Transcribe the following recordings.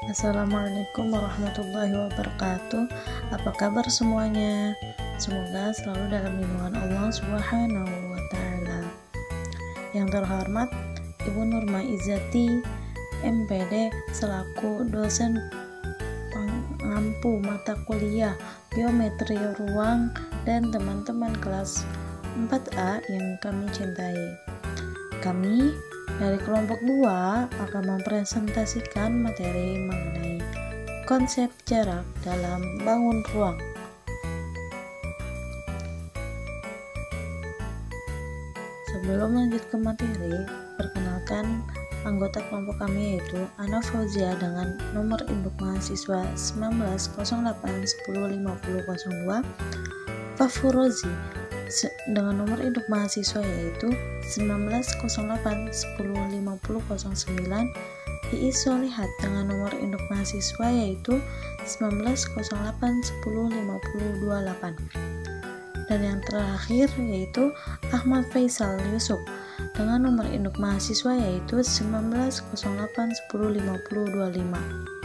Assalamualaikum warahmatullahi wabarakatuh. Apa kabar semuanya? Semoga selalu dalam lindungan Allah Subhanahu wa taala. Yang terhormat Ibu Nurma Izzati, MPD, selaku dosen pengampu mata kuliah Geometri Ruang dan teman-teman kelas 4A yang kami cintai. Kami dari kelompok 2 akan mempresentasikan materi mengenai konsep jarak dalam bangun ruang. Sebelum lanjut ke materi, perkenalkan anggota kelompok kami yaitu Ana Fauzia dengan nomor induk mahasiswa 1908105002, Fafurozi dengan nomor induk mahasiswa yaitu 1908105009, Iis Solihat dengan nomor induk mahasiswa yaitu 1908105028, dan yang terakhir yaitu Ahmad Faisal Yusuf dengan nomor induk mahasiswa yaitu 1908105025.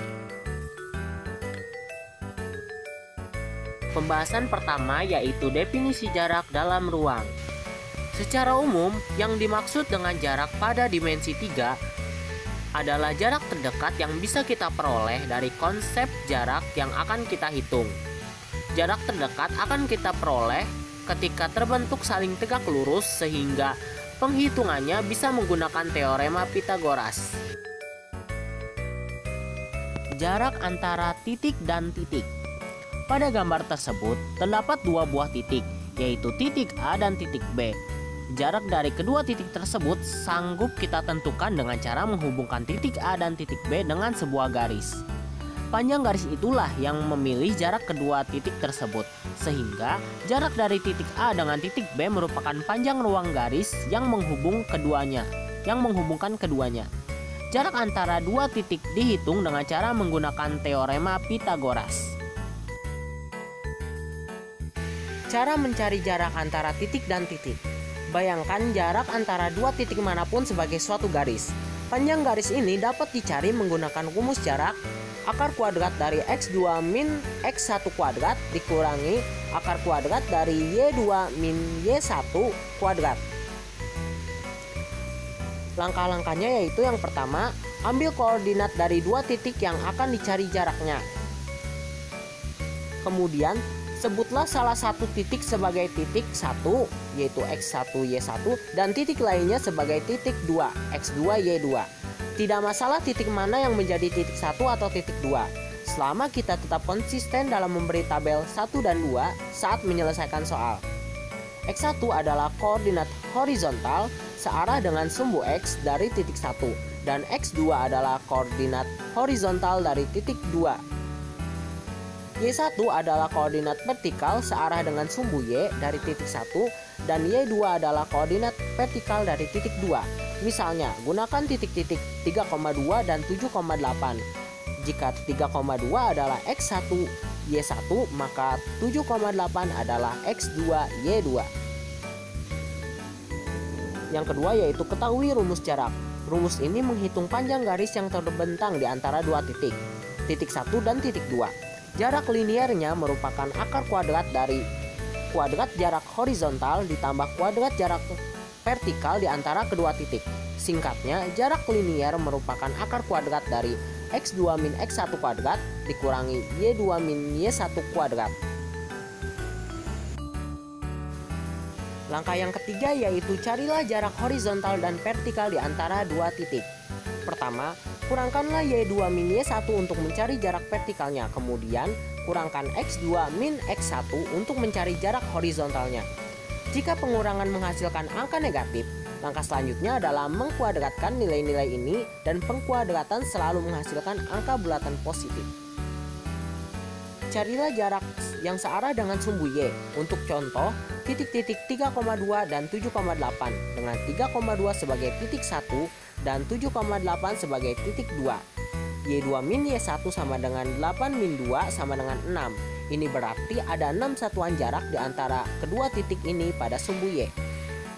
Pembahasan pertama yaitu definisi jarak dalam ruang. Secara umum, yang dimaksud dengan jarak pada dimensi 3 adalah jarak terdekat yang bisa kita peroleh dari konsep jarak yang akan kita hitung. Jarak terdekat akan kita peroleh ketika terbentuk saling tegak lurus sehingga penghitungannya bisa menggunakan teorema Pythagoras. Jarak antara titik dan titik. Pada gambar tersebut terdapat dua buah titik, yaitu titik A dan titik B. Jarak dari kedua titik tersebut sanggup kita tentukan dengan cara menghubungkan titik A dan titik B dengan sebuah garis. Panjang garis itulah yang memilih jarak kedua titik tersebut, sehingga jarak dari titik A dengan titik B merupakan panjang ruang garis yang menghubungkan keduanya. Jarak antara dua titik dihitung dengan cara menggunakan teorema Pythagoras. Cara mencari jarak antara titik dan titik. Bayangkan jarak antara dua titik manapun sebagai suatu garis. Panjang garis ini dapat dicari menggunakan rumus jarak akar kuadrat dari x2 min x1 kuadrat dikurangi akar kuadrat dari y2 min y1 kuadrat. Langkah-langkahnya yaitu yang pertama, ambil koordinat dari dua titik yang akan dicari jaraknya. Kemudian, sebutlah salah satu titik sebagai titik 1, yaitu x1, y1, dan titik lainnya sebagai titik 2, x2, y2. Tidak masalah titik mana yang menjadi titik 1 atau titik 2, selama kita tetap konsisten dalam memberi tabel 1 dan 2 saat menyelesaikan soal. x1 adalah koordinat horizontal searah dengan sumbu x dari titik 1, dan x2 adalah koordinat horizontal dari titik 2. Y1 adalah koordinat vertikal searah dengan sumbu Y dari titik 1 dan Y2 adalah koordinat vertikal dari titik 2. Misalnya, gunakan titik-titik 3,2 dan 7,8. Jika 3,2 adalah X1 Y1, maka 7,8 adalah X2 Y2. Yang kedua yaitu ketahui rumus jarak. Rumus ini menghitung panjang garis yang terbentang di antara dua titik, titik 1 dan titik 2. Jarak linearnya merupakan akar kuadrat dari kuadrat jarak horizontal ditambah kuadrat jarak vertikal di antara kedua titik. Singkatnya, jarak linear merupakan akar kuadrat dari x2 min x1 kuadrat dikurangi y2 min y1 kuadrat. Langkah yang ketiga yaitu carilah jarak horizontal dan vertikal di antara dua titik. Pertama, kurangkanlah y2 min y1 untuk mencari jarak vertikalnya. Kemudian, kurangkan x2 min x1 untuk mencari jarak horizontalnya. Jika pengurangan menghasilkan angka negatif, langkah selanjutnya adalah mengkuadratkan nilai-nilai ini dan pengkuadratan selalu menghasilkan angka bulatan positif. Carilah jarak yang searah dengan sumbu Y. Untuk contoh, titik-titik 3,2 dan 7,8 dengan 3,2 sebagai titik 1 dan 7,8 sebagai titik 2. Y2 min Y1 sama dengan 8 min 2 sama dengan 6. Ini berarti ada 6 satuan jarak di antara kedua titik ini pada sumbu Y.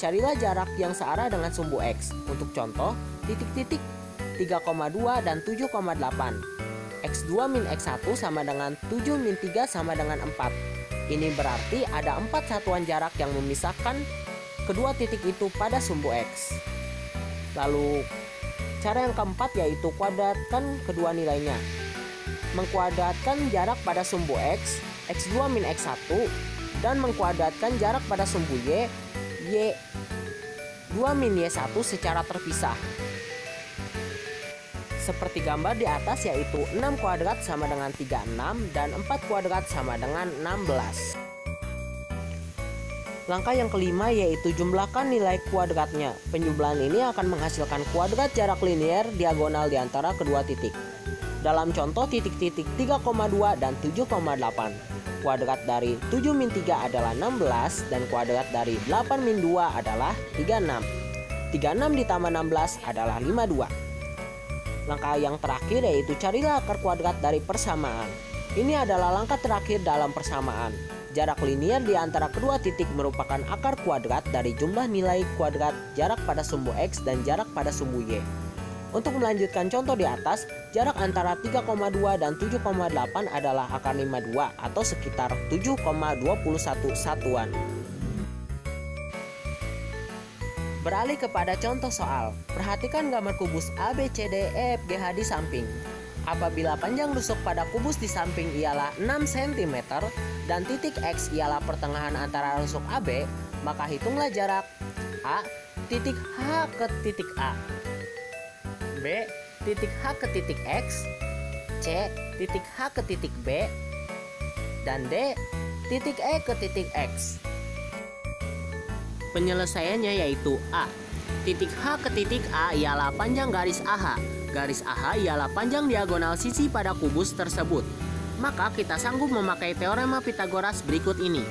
Carilah jarak yang searah dengan sumbu X. Untuk contoh, titik-titik 3,2 dan 7,8. X2 min X1 sama dengan 7 min 3 sama dengan 4. Ini berarti ada 4 satuan jarak yang memisahkan kedua titik itu pada sumbu X. Lalu cara yang keempat yaitu kuadratkan kedua nilainya. Mengkuadratkan jarak pada sumbu X, X2 min X1, dan mengkuadratkan jarak pada sumbu Y, Y2 min Y1 secara terpisah. Seperti gambar di atas yaitu 6 kuadrat sama dengan 36 dan 4 kuadrat sama dengan 16. Langkah yang kelima yaitu jumlahkan nilai kuadratnya. Penjumlahan ini akan menghasilkan kuadrat jarak linier diagonal di antara kedua titik. Dalam contoh titik-titik 3,2 dan 7,8. Kuadrat dari 7 min 3 adalah 16 dan kuadrat dari 8 min 2 adalah 36. 36 ditambah 16 adalah 52. Langkah yang terakhir yaitu carilah akar kuadrat dari persamaan. Ini adalah langkah terakhir dalam persamaan. Jarak linier di antara kedua titik merupakan akar kuadrat dari jumlah nilai kuadrat jarak pada sumbu X dan jarak pada sumbu Y. Untuk melanjutkan contoh di atas, jarak antara 3,2 dan 7,8 adalah akar 52 atau sekitar 7,21 satuan. Beralih kepada contoh soal. Perhatikan gambar kubus A, B, C, D, E, F, G, H di samping. Apabila panjang rusuk pada kubus di samping ialah 6 cm dan titik X ialah pertengahan antara rusuk AB, maka hitunglah jarak A, titik H ke titik A, B, titik H ke titik X, C, titik H ke titik B, dan D, titik E ke titik X. Penyelesaiannya yaitu A. Titik H ke titik A ialah panjang garis AH. Garis AH ialah panjang diagonal sisi pada kubus tersebut. Maka kita sanggup memakai teorema Pythagoras berikut ini.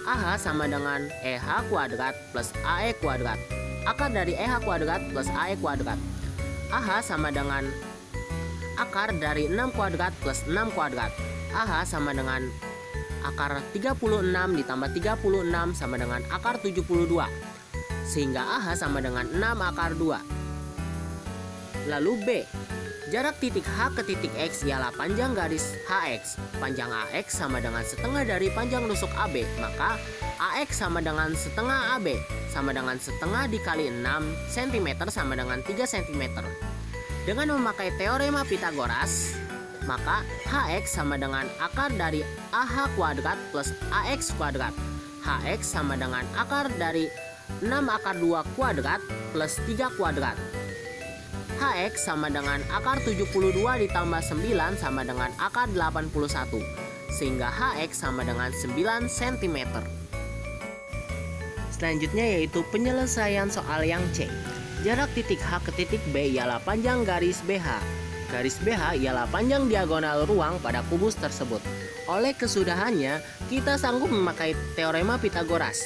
AH sama dengan EH kuadrat plus AE kuadrat. Akar dari EH kuadrat plus AE kuadrat. AH sama dengan akar dari 6 kuadrat plus 6 kuadrat. AH sama dengan akar 36 ditambah 36 sama dengan akar 72. Sehingga AH sama dengan 6 akar 2. Lalu B. Jarak titik H ke titik X ialah panjang garis HX. Panjang AX sama dengan setengah dari panjang rusuk AB. Maka AX sama dengan setengah AB sama dengan setengah dikali 6 cm sama dengan 3 cm. Dengan memakai teorema Pythagoras, maka HX sama dengan akar dari AH kuadrat plus AX kuadrat. HX sama dengan akar dari 6 akar 2 kuadrat plus 3 kuadrat. HX sama dengan akar 72 ditambah 9 sama dengan akar 81. Sehingga HX sama dengan 9 cm. Selanjutnya yaitu penyelesaian soal yang C. Jarak titik H ke titik B ialah panjang garis BH. Garis BH ialah panjang diagonal ruang pada kubus tersebut. Oleh kesudahannya, kita sanggup memakai teorema Pythagoras.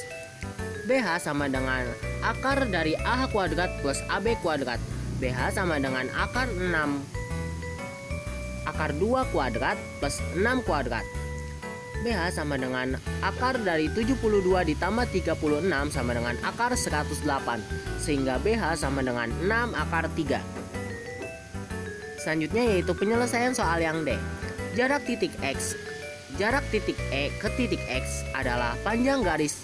BH sama dengan akar dari AH kuadrat plus AB kuadrat. BH sama dengan akar 6 akar 2 kuadrat plus 6 kuadrat. BH sama dengan akar dari 72 ditambah 36 sama dengan akar 108. Sehingga BH sama dengan 6 akar 3. Selanjutnya yaitu penyelesaian soal yang D. Jarak titik X. Jarak titik E ke titik X adalah panjang garis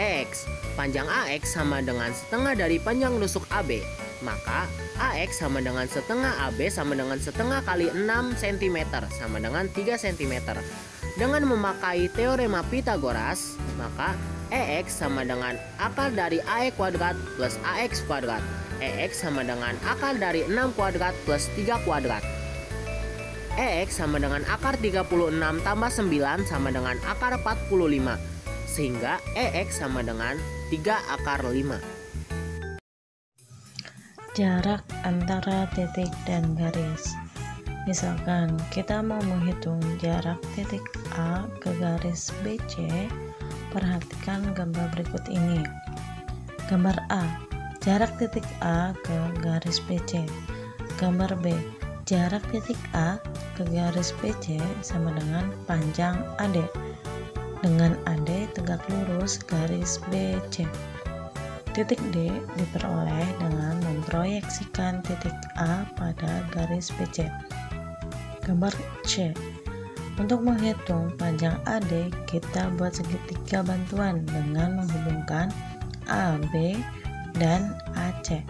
EX. Panjang AX sama dengan setengah dari panjang rusuk AB. Maka AX sama dengan setengah AB sama dengan setengah kali 6 cm sama dengan 3 cm. Dengan memakai teorema Pythagoras, maka EX sama dengan akar dari AE kuadrat plus AX kuadrat. EX sama dengan akar dari 6 kuadrat plus 3 kuadrat. EX sama dengan akar 36 tambah 9 sama dengan akar 45. Sehingga EX sama dengan 3 akar 5. Jarak antara titik dan garis. Misalkan kita mau menghitung jarak titik A ke garis BC, perhatikan gambar berikut ini. Gambar A, jarak titik A ke garis BC. Gambar B, jarak titik A ke garis BC sama dengan panjang AD. Dengan AD tegak lurus garis BC. Titik D diperoleh dengan memproyeksikan titik A pada garis BC. Gambar C. Untuk menghitung panjang AD, kita buat segitiga bantuan dengan menghubungkan AB dan AC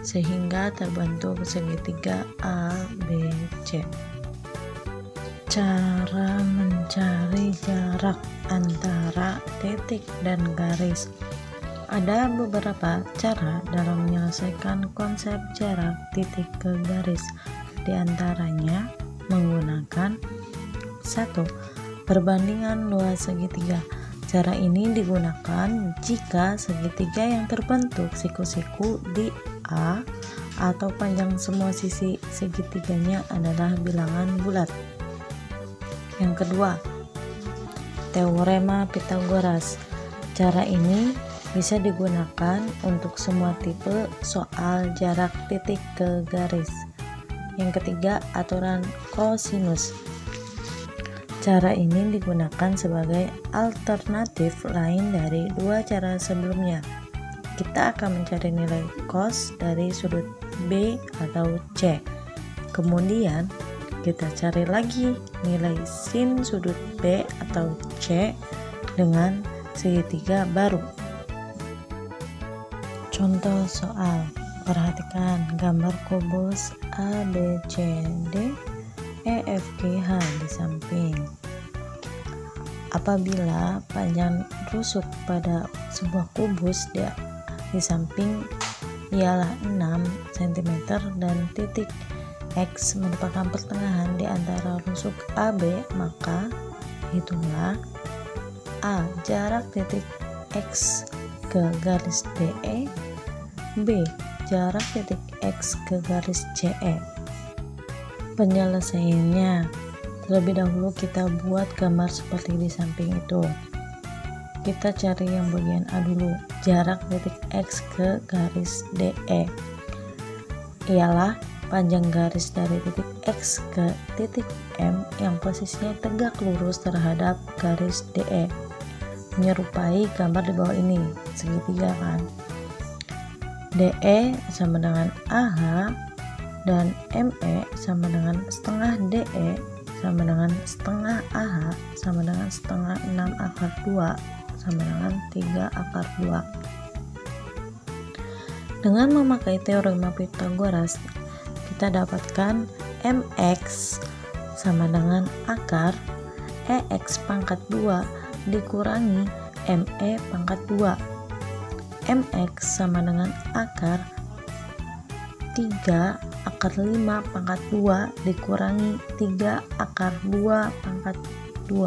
sehingga terbentuk segitiga ABC. Cara mencari jarak antara titik dan garis. Ada beberapa cara dalam menyelesaikan konsep jarak titik ke garis. Di antaranya menggunakan 1. Perbandingan luas segitiga. Cara ini digunakan jika segitiga yang terbentuk siku-siku di A atau panjang semua sisi segitiganya adalah bilangan bulat. Yang kedua, teorema Pythagoras. Cara ini bisa digunakan untuk semua tipe soal jarak titik ke garis. Yang ketiga, aturan kosinus. Cara ini digunakan sebagai alternatif lain dari dua cara sebelumnya. Kita akan mencari nilai cos dari sudut B atau C. Kemudian kita cari lagi nilai sin sudut B atau C dengan segitiga baru. Contoh soal. Perhatikan gambar kubus ABCD EFGH di samping. Apabila panjang rusuk pada sebuah kubus di samping ialah 6 cm dan titik X merupakan pertengahan di antara rusuk AB, maka hitunglah A. Jarak titik X ke garis DE, B. Jarak titik X ke garis CE. Penyelesaiannya, terlebih dahulu kita buat gambar seperti di samping itu. Kita cari yang bagian A dulu. Jarak titik X ke garis DE ialah panjang garis dari titik X ke titik M yang posisinya tegak lurus terhadap garis DE, menyerupai gambar di bawah ini, segitiga kan. DE sama dengan AH dan ME sama dengan setengah DE sama dengan setengah AH sama dengan setengah 6 akar 2 sama dengan 3 akar 2. Dengan memakai teorema Pythagoras, kita dapatkan MX sama dengan akar EX pangkat 2 dikurangi ME pangkat 2. MX sama dengan akar 3 akar 5 pangkat 2 dikurangi 3 akar 2 pangkat 2.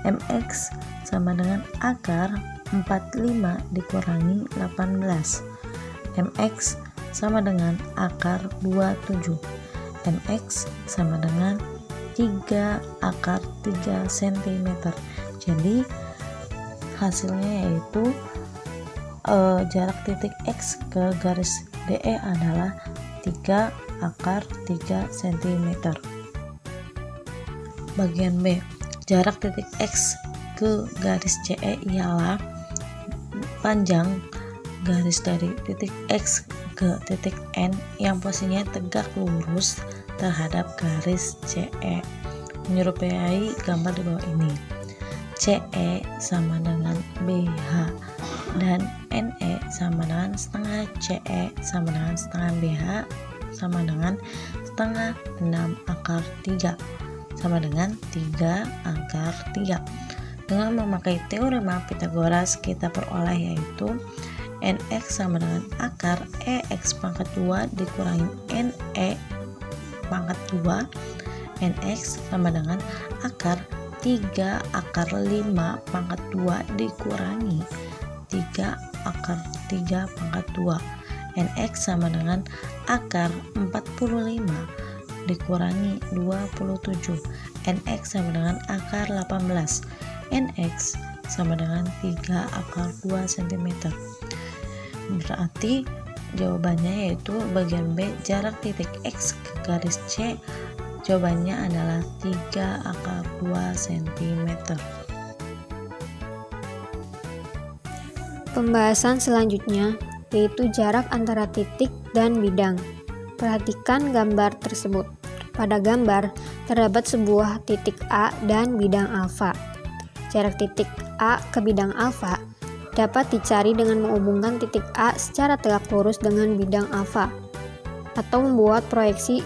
MX sama dengan akar 45 dikurangi 18. MX sama dengan akar 27. MX sama dengan 3 akar 3 cm. Jadi hasilnya yaitu jarak titik X ke garis DE adalah 3 akar 3 cm. Bagian B, jarak titik X ke garis CE ialah panjang garis dari titik X ke titik N yang posisinya tegak lurus terhadap garis CE, menyerupai gambar di bawah ini. CE sama dengan BH dan NE sama dengan setengah CE sama dengan setengah BH sama dengan setengah 6 akar 3 sama dengan 3 akar 3. Dengan memakai teorema Pythagoras, kita peroleh yaitu NX sama dengan akar EX pangkat 2 dikurangi NE pangkat 2. NX sama dengan akar 3 akar 5 pangkat 2 dikurangi 3 akar 3 pangkat 2. NX sama dengan akar 45 dikurangi 27. NX sama dengan akar 18. NX sama dengan 3 akar 2 cm. Berarti jawabannya yaitu bagian B, jarak titik X ke garis C. Jawabannya adalah 3 akar 2 cm. Pembahasan selanjutnya yaitu jarak antara titik dan bidang. Perhatikan gambar tersebut. Pada gambar, terdapat sebuah titik A dan bidang alfa. Jarak titik A ke bidang alfa dapat dicari dengan menghubungkan titik A secara tegak lurus dengan bidang alfa, atau membuat proyeksi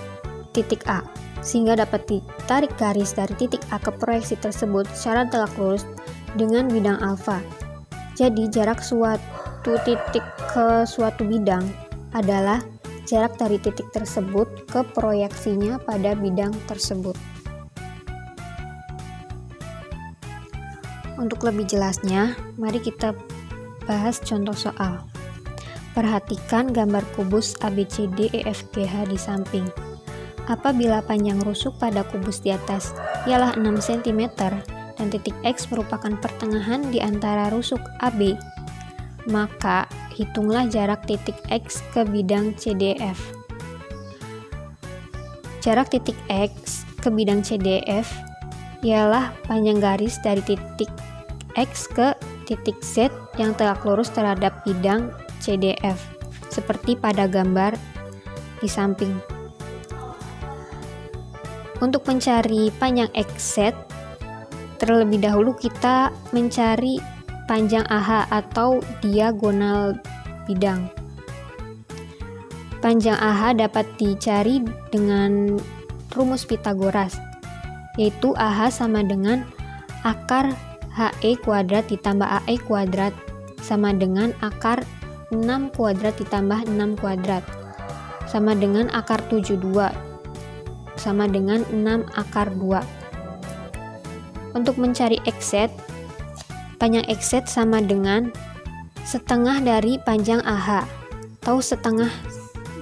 titik A, sehingga dapat ditarik garis dari titik A ke proyeksi tersebut secara tegak lurus dengan bidang alfa. Jadi, jarak suatu titik ke suatu bidang adalah jarak dari titik tersebut ke proyeksinya pada bidang tersebut. Untuk lebih jelasnya, mari kita bahas contoh soal. Perhatikan gambar kubus ABCDEFGH di samping. Apabila panjang rusuk pada kubus di atas ialah 6 cm dan titik X merupakan pertengahan di antara rusuk AB, maka hitunglah jarak titik X ke bidang CDF. Jarak titik X ke bidang CDF ialah panjang garis dari titik X ke titik Z yang tegak lurus terhadap bidang CDF, seperti pada gambar di samping. Untuk mencari panjang XZ, terlebih dahulu kita mencari panjang AH atau diagonal bidang. Panjang AH dapat dicari dengan rumus Pitagoras, yaitu AH sama dengan akar HE kuadrat ditambah AE kuadrat sama dengan akar 6 kuadrat ditambah 6 kuadrat sama dengan akar 72 sama dengan 6 akar 2. Untuk mencari XZ, panjang XZ sama dengan setengah dari panjang AH atau setengah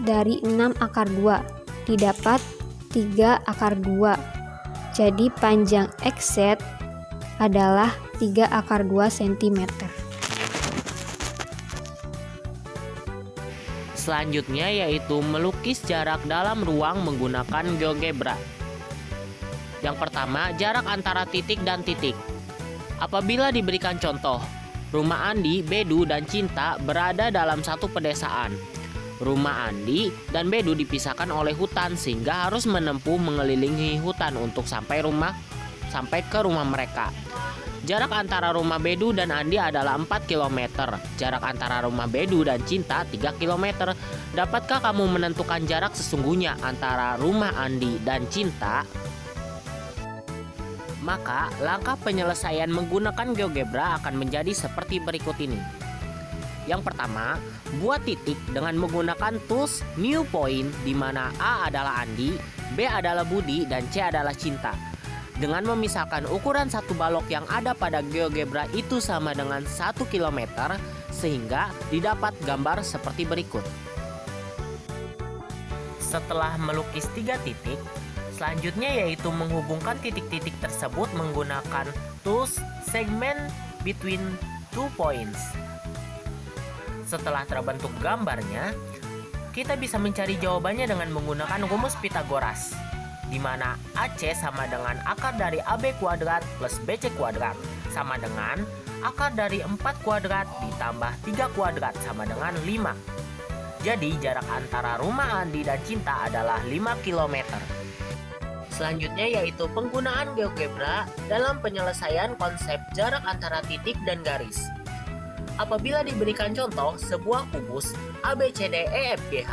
dari 6 akar 2 didapat 3 akar 2. Jadi panjang XZ adalah 3 akar 2 cm. Selanjutnya yaitu melukis jarak dalam ruang menggunakan GeoGebra. Yang pertama, jarak antara titik dan titik. Apabila diberikan contoh, rumah Andi, Bedu, dan Cinta berada dalam satu pedesaan. Rumah Andi dan Bedu dipisahkan oleh hutan sehingga harus menempuh mengelilingi hutan untuk sampai ke rumah mereka. Jarak antara rumah Bedu dan Andi adalah 4 km. Jarak antara rumah Bedu dan Cinta 3 km. Dapatkah kamu menentukan jarak sesungguhnya antara rumah Andi dan Cinta? Maka langkah penyelesaian menggunakan GeoGebra akan menjadi seperti berikut ini. Yang pertama, buat titik dengan menggunakan tools New Point di mana A adalah Andi, B adalah Budi, dan C adalah Cinta. Dengan memisahkan ukuran satu balok yang ada pada GeoGebra itu sama dengan 1 km, sehingga didapat gambar seperti berikut. Setelah melukis 3 titik, selanjutnya yaitu menghubungkan titik-titik tersebut menggunakan tools Segment Between Two Points. Setelah terbentuk gambarnya, kita bisa mencari jawabannya dengan menggunakan rumus Pitagoras, di mana AC sama dengan akar dari AB kuadrat plus BC kuadrat sama dengan akar dari 4 kuadrat ditambah 3 kuadrat sama dengan 5. Jadi jarak antara rumah Andi dan Cinta adalah 5 km. Selanjutnya yaitu penggunaan GeoGebra dalam penyelesaian konsep jarak antara titik dan garis. Apabila diberikan contoh sebuah kubus ABCDEFGH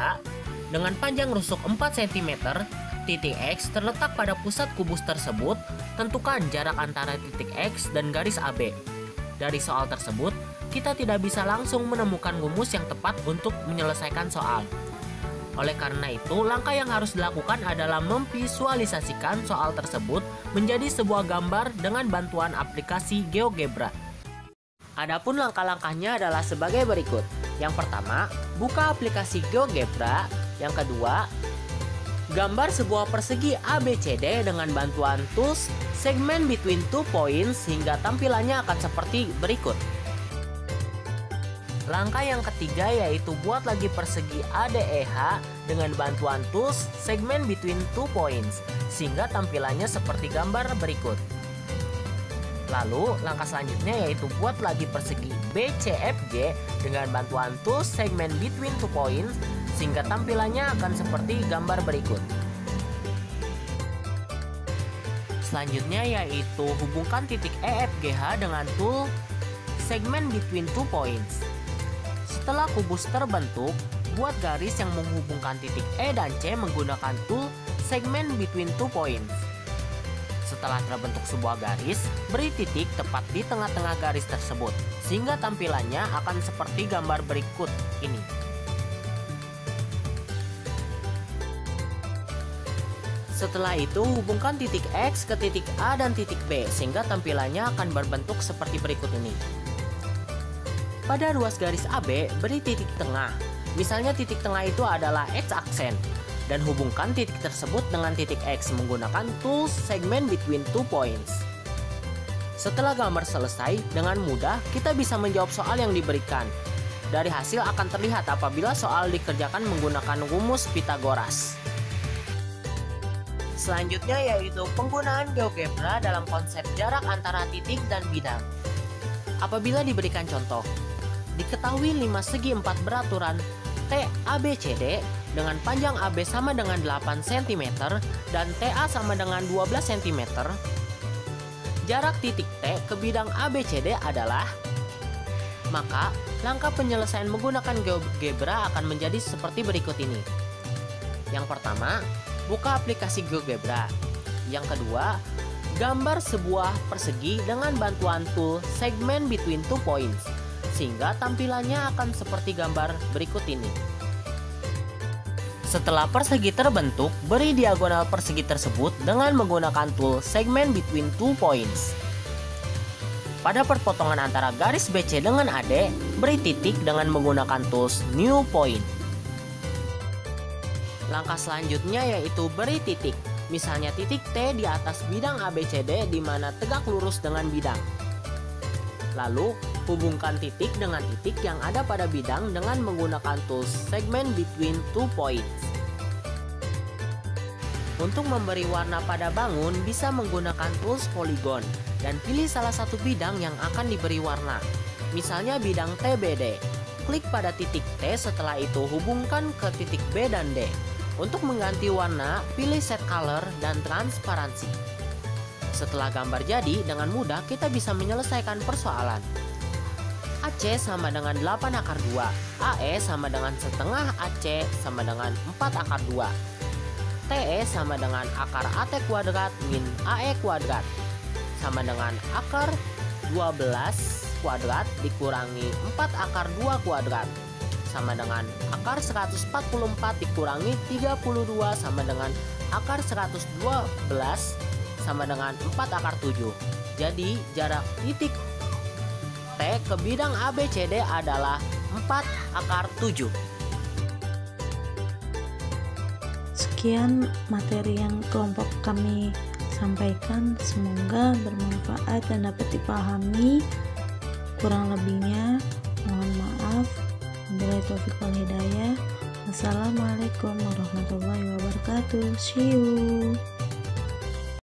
dengan panjang rusuk 4 cm, titik X terletak pada pusat kubus tersebut, tentukan jarak antara titik X dan garis AB. Dari soal tersebut, kita tidak bisa langsung menemukan rumus yang tepat untuk menyelesaikan soal. Oleh karena itu, langkah yang harus dilakukan adalah memvisualisasikan soal tersebut menjadi sebuah gambar dengan bantuan aplikasi GeoGebra. Adapun langkah-langkahnya adalah sebagai berikut. Yang pertama, buka aplikasi GeoGebra. Yang kedua, gambar sebuah persegi ABCD dengan bantuan tools Segment Between Two Points hingga tampilannya akan seperti berikut. Langkah yang ketiga yaitu buat lagi persegi ADEH dengan bantuan tools Segment Between Two Points sehingga tampilannya seperti gambar berikut. Lalu langkah selanjutnya yaitu buat lagi persegi BCFG dengan bantuan tools Segment Between Two Points sehingga tampilannya akan seperti gambar berikut. selanjutnya yaitu hubungkan titik EFGH dengan tool segment between two points. Setelah kubus terbentuk, buat garis yang menghubungkan titik E dan C menggunakan tool segment between two points. Setelah terbentuk sebuah garis, beri titik tepat di tengah-tengah garis tersebut, sehingga tampilannya akan seperti gambar berikut ini. Setelah itu, hubungkan titik X ke titik A dan titik B, sehingga tampilannya akan berbentuk seperti berikut ini. Pada ruas garis AB, beri titik tengah. Misalnya titik tengah itu adalah X aksen, dan hubungkan titik tersebut dengan titik X menggunakan tool segment between two points. Setelah gambar selesai, dengan mudah kita bisa menjawab soal yang diberikan. Dari hasil akan terlihat apabila soal dikerjakan menggunakan rumus Pythagoras. Selanjutnya yaitu penggunaan GeoGebra dalam konsep jarak antara titik dan bidang. Apabila diberikan contoh, diketahui 5 segi 4 beraturan TABCD dengan panjang AB sama dengan 8 cm dan TA sama dengan 12 cm. Jarak titik T ke bidang ABCD adalah, maka langkah penyelesaian menggunakan GeoGebra akan menjadi seperti berikut ini. Yang pertama, buka aplikasi GeoGebra. Yang kedua, gambar sebuah persegi dengan bantuan tool segment between two points, sehingga tampilannya akan seperti gambar berikut ini. Setelah persegi terbentuk, beri diagonal persegi tersebut dengan menggunakan tool segment between two points. Pada perpotongan antara garis BC dengan AD, beri titik dengan menggunakan tools new point. Langkah selanjutnya yaitu beri titik, misalnya titik T di atas bidang ABCD di mana tegak lurus dengan bidang. Lalu, hubungkan titik dengan titik yang ada pada bidang dengan menggunakan tools segment between two points. Untuk memberi warna pada bangun, bisa menggunakan tools polygon dan pilih salah satu bidang yang akan diberi warna. Misalnya bidang TBD. Klik pada titik T, setelah itu hubungkan ke titik B dan D. Untuk mengganti warna, pilih set color dan transparansi. Setelah gambar jadi, dengan mudah kita bisa menyelesaikan persoalan. AC sama dengan 8 akar 2, AE sama dengan setengah AC sama dengan 4 akar 2. TE sama dengan akar AT kuadrat min AE kuadrat sama dengan akar 12 kuadrat dikurangi 4 akar 2 kuadrat sama dengan akar 144 dikurangi 32 sama dengan akar 112 sama dengan 4 akar 7. Jadi jarak titik T ke bidang ABCD adalah 4 akar 7. Sekian materi yang kelompok kami sampaikan, semoga bermanfaat dan dapat dipahami. Kurang lebihnya mohon maaf. Wabillahi taufiq wal hidayah. Wassalamualaikum warahmatullahi wabarakatuh. See you.